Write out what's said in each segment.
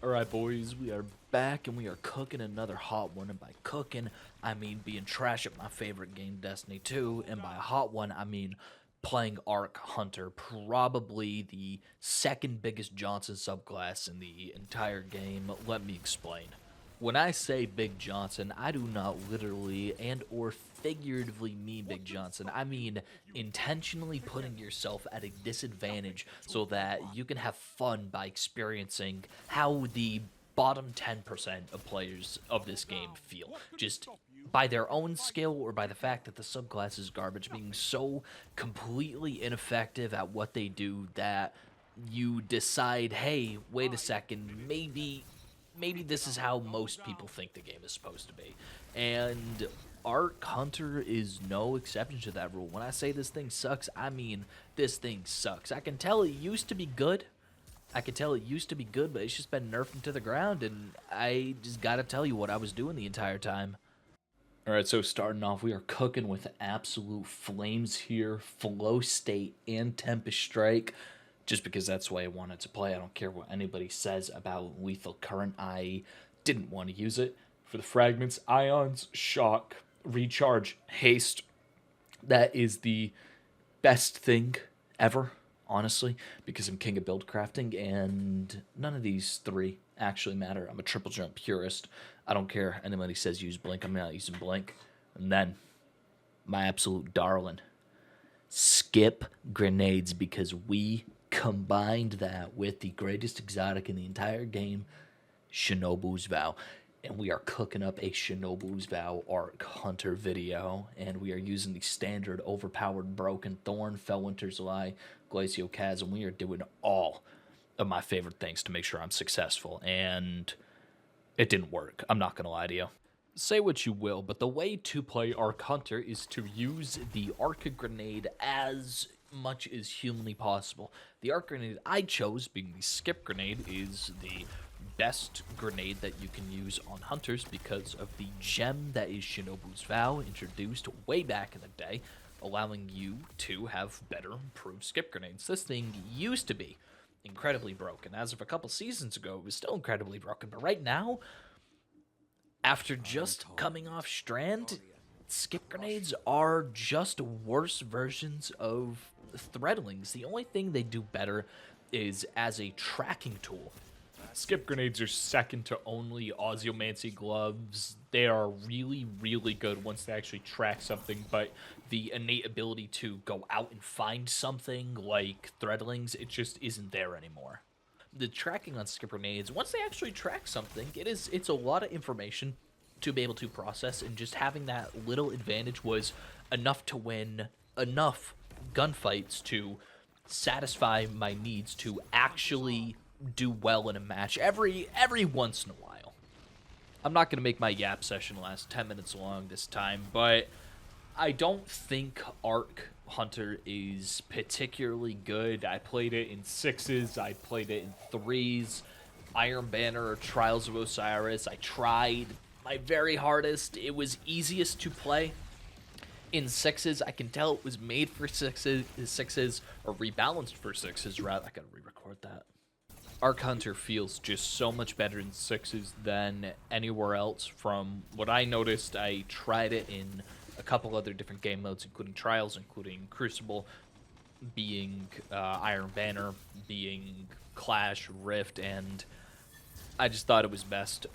Alright, boys, we are back and we are cooking another hot one. And by cooking, I mean being trash at my favorite game, Destiny 2. And by hot one, I mean playing Arc Hunter, probably the second biggest Johnson subclass in the entire game. Let me explain. When I say Big Johnson, I do not literally and or figuratively mean Big Johnson. I mean intentionally putting yourself at a disadvantage so that you can have fun by experiencing how the bottom 10% of players of this game feel. Just by their own skill or by the fact that the subclass is garbage, being so completely ineffective at what they do that you decide, hey, wait a second, maybe this is how most people think the game is supposed to be. And Arc Hunter is no exception to that rule. When I say this thing sucks, I mean this thing sucks. I can tell it used to be good. I can tell it used to be good, but it's just been nerfed into the ground, and I just gotta tell you what I was doing the entire time. Alright, so starting off, we are cooking with absolute flames here, Flow State, and Tempest Strike. Just because that's the way I wanted to play. I don't care what anybody says about Lethal Current. I didn't want to use it. For the fragments, Ions, Shock, Recharge, Haste. That is the best thing ever, honestly, because I'm king of build crafting, and none of these three actually matter. I'm a triple jump purist. I don't care anybody says use Blink. I'm not using Blink. And then, my absolute darling, skip grenades, because we combined that with the greatest exotic in the entire game, Shinobu's Vow. And we are cooking up a Shinobu's Vow Arc Hunter video. And we are using the standard overpowered Broken Thorn, Fellwinter's Lie, Glacial Chasm. We are doing all of my favorite things to make sure I'm successful. And it didn't work. I'm not going to lie to you. Say what you will, but the way to play Arc Hunter is to use the Arc Grenade as much as humanly possible. The Arc Grenade I chose, being the Skip Grenade, is the best grenade that you can use on Hunters because of the gem that is Shinobu's Vow, introduced way back in the day, allowing you to have better improved Skip Grenades. This thing used to be incredibly broken. As of a couple seasons ago, it was still incredibly broken, but right now, after just coming off Strand, skip grenades are just worse versions of threadlings. The only thing they do better is as a tracking tool. Skip grenades are second to only Ozymancy gloves. They are really, really good once they actually track something, but the innate ability to go out and find something like threadlings, it just isn't there anymore. The tracking on skip grenades, once they actually track something, it's a lot of information to be able to process, and just having that little advantage was enough to win enough gunfights to satisfy my needs to actually do well in a match every once in a while. I'm not going to make my yap session last 10 minutes long this time, but I don't think Arc Hunter is particularly good. I played it in 6s, I played it in 3s, Iron Banner, Trials of Osiris. I tried my very hardest. It was easiest to play in 6s. I can tell it was made for 6s, or rebalanced for 6s, rather. I gotta re-record that. Arc Hunter feels just so much better in 6s than anywhere else. From what I noticed, I tried it in a couple other different game modes, including Trials, including Crucible, being Iron Banner, being Clash, Rift, and I just thought it was best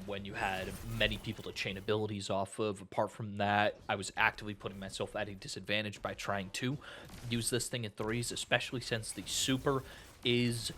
when you had many people to chain abilities off of. Apart from that, I was actively putting myself at a disadvantage by trying to use this thing in 3s, especially since the super is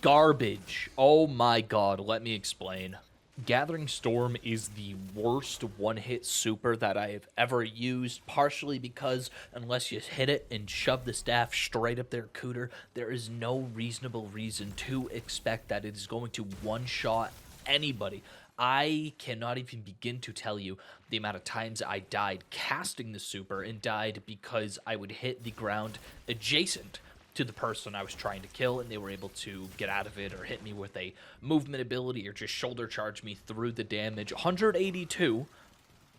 garbage. Oh my god, let me explain. Gathering Storm is the worst one-hit super that I have ever used, partially because unless you hit it and shove the staff straight up their cooter, there is no reasonable reason to expect that it is going to one-shot anybody. I cannot even begin to tell you the amount of times I died casting the super and died because I would hit the ground adjacent to the person I was trying to kill, and they were able to get out of it or hit me with a movement ability or just shoulder charge me through the damage. 182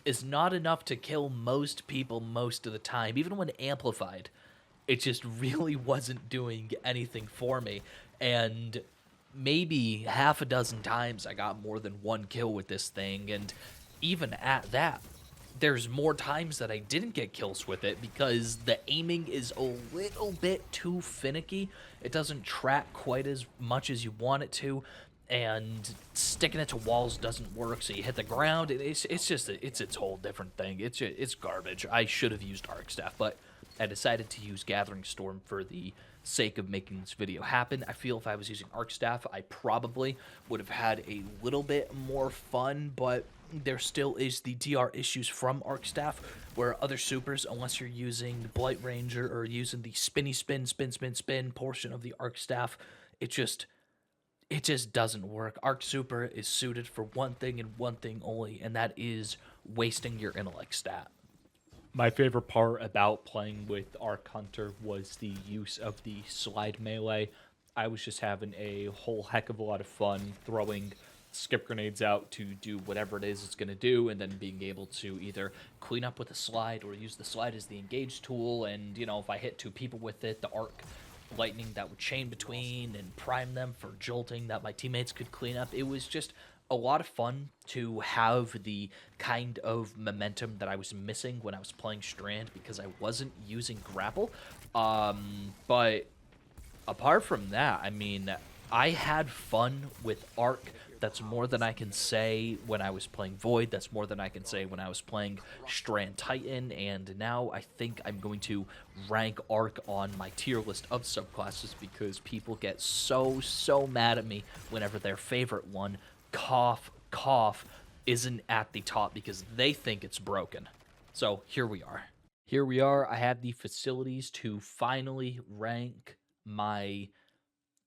is not enough to kill most people most of the time. Even when amplified, it just really wasn't doing anything for me. And maybe half a dozen times I got more than one kill with this thing, and even at that, there's more times that I didn't get kills with it because the aiming is a little bit too finicky. It doesn't track quite as much as you want it to, and sticking it to walls doesn't work. So you hit the ground, and it's just it's its whole different thing. It's garbage. I should have used Arc Staff, but I decided to use Gathering Storm for the sake of making this video happen. I feel if I was using Arc Staff, I probably would have had a little bit more fun, but there still is the DR issues from Arc Staff, where other supers, unless you're using the Blight Ranger or using the spinny spin portion of the Arc Staff, it just doesn't work. Arc Super is suited for one thing and one thing only, and that is wasting your intellect stat. My favorite part about playing with Arc Hunter was the use of the slide melee. I was just having a whole heck of a lot of fun throwing skip grenades out to do whatever it is it's going to do, and then being able to either clean up with a slide or use the slide as the engage tool. And, you know, if I hit two people with it, the arc lightning that would chain between and prime them for jolting that my teammates could clean up. It was just a lot of fun to have the kind of momentum that I was missing when I was playing Strand because I wasn't using grapple. But apart from that, I mean, I had fun with Arc. That's more than I can say when I was playing Void. That's more than I can say when I was playing Strand Titan. And now I think I'm going to rank Arc on my tier list of subclasses because people get so mad at me whenever their favorite one, cough, isn't at the top because they think it's broken. So here we are. Here we are. I have the facilities to finally rank my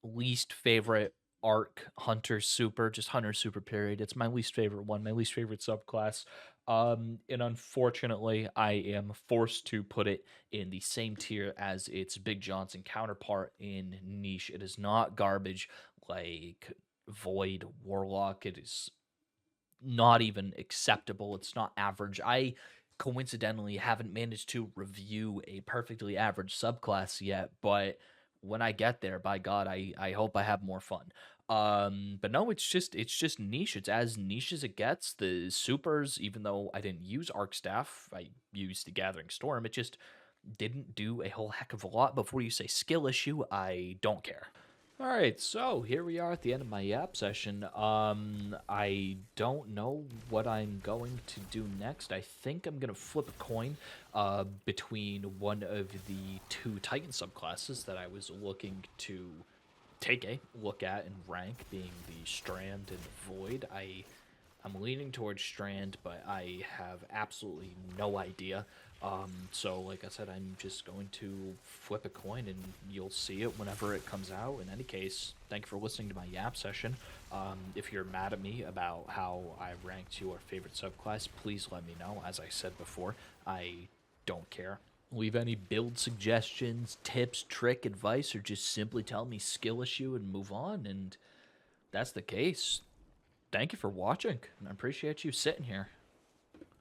least favorite Arc Hunter Super, just Hunter Super period. It's my least favorite one, my least favorite subclass. And unfortunately, I am forced to put it in the same tier as its Big Johnson counterpart in niche. It is not garbage like Void Warlock. It is not even acceptable. It's not average. I coincidentally haven't managed to review a perfectly average subclass yet, but when I get there, by God, I hope I have more fun. But no, it's just niche. It's as niche as it gets. The supers, even though I didn't use Arc Staff, I used the Gathering Storm. It just didn't do a whole heck of a lot. Before you say skill issue, I don't care. All right, so here we are at the end of my yap session. I don't know what I'm going to do next. I think I'm gonna flip a coin between one of the two Titan subclasses that I was looking to take a look at and rank, being the Strand and Void. I'm leaning towards Strand, but I have absolutely no idea. So like I said, I'm just going to flip a coin and you'll see it whenever it comes out. In any case, thank you for listening to my yap session. If you're mad at me about how I ranked your favorite subclass, please let me know. As I said before, I don't care. Leave any build suggestions, tips, trick, advice, or just simply tell me skill issue and move on. And that's the case. Thank you for watching, and I appreciate you sitting here.